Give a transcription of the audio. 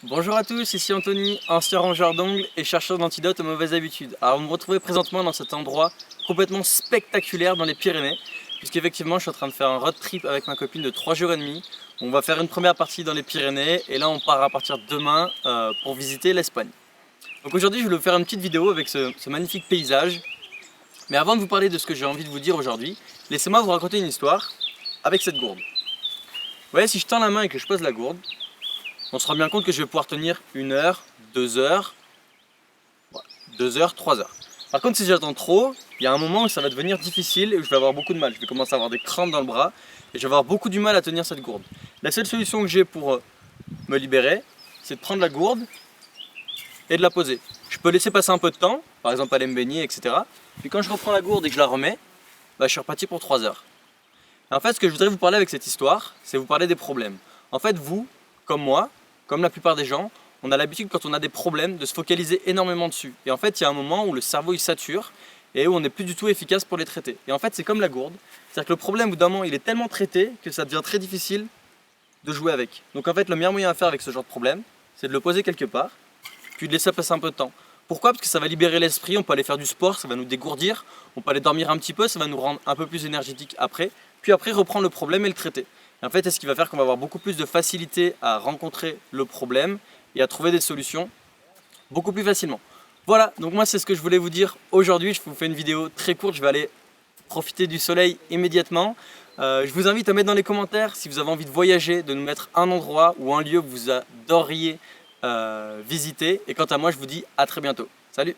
Bonjour à tous, ici Anthony, ancien rangeur d'ongles et chercheur d'antidotes aux mauvaises habitudes. Alors vous me retrouvez présentement dans cet endroit complètement spectaculaire dans les Pyrénées, puisqu'effectivement je suis en train de faire un road trip avec ma copine de 3 jours et demi. On va faire une première partie dans les Pyrénées et là on part à partir de demain pour visiter l'Espagne. Donc aujourd'hui je voulais vous faire une petite vidéo avec ce magnifique paysage. Mais avant de vous parler de ce que j'ai envie de vous dire aujourd'hui, laissez-moi vous raconter une histoire avec cette gourde. Vous voyez, si je tends la main et que je pose la gourde, on se rend bien compte que je vais pouvoir tenir 1 heure, 2 heures, 2 heures, 3 heures. Par contre, si j'attends trop, il y a un moment où ça va devenir difficile et où je vais avoir beaucoup de mal. Je vais commencer à avoir des crampes dans le bras et je vais avoir beaucoup du mal à tenir cette gourde. La seule solution que j'ai pour me libérer, c'est de prendre la gourde et de la poser. Je peux laisser passer un peu de temps, par exemple aller me baigner, etc. Puis quand je reprends la gourde et que je la remets, je suis reparti pour 3 heures. Et en fait, ce que je voudrais vous parler avec cette histoire, c'est vous parler des problèmes. En fait, vous, comme moi, comme la plupart des gens, on a l'habitude quand on a des problèmes de se focaliser énormément dessus. Et en fait, il y a un moment où le cerveau il sature et où on n'est plus du tout efficace pour les traiter. Et en fait, c'est comme la gourde. C'est-à-dire que le problème, au bout d'un moment, il est tellement traité que ça devient très difficile de jouer avec. Donc en fait, le meilleur moyen à faire avec ce genre de problème, c'est de le poser quelque part, puis de laisser passer un peu de temps. Pourquoi? Parce que ça va libérer l'esprit, on peut aller faire du sport, ça va nous dégourdir, on peut aller dormir un petit peu, ça va nous rendre un peu plus énergétique après, puis après reprendre le problème et le traiter. Et en fait, c'est ce qui va faire qu'on va avoir beaucoup plus de facilité à rencontrer le problème et à trouver des solutions beaucoup plus facilement. Voilà, donc moi c'est ce que je voulais vous dire aujourd'hui. Je vous fais une vidéo très courte, je vais aller profiter du soleil immédiatement. Je vous invite à mettre dans les commentaires si vous avez envie de voyager, de nous mettre un endroit ou un lieu que vous adoriez visiter. Et quant à moi, je vous dis à très bientôt. Salut!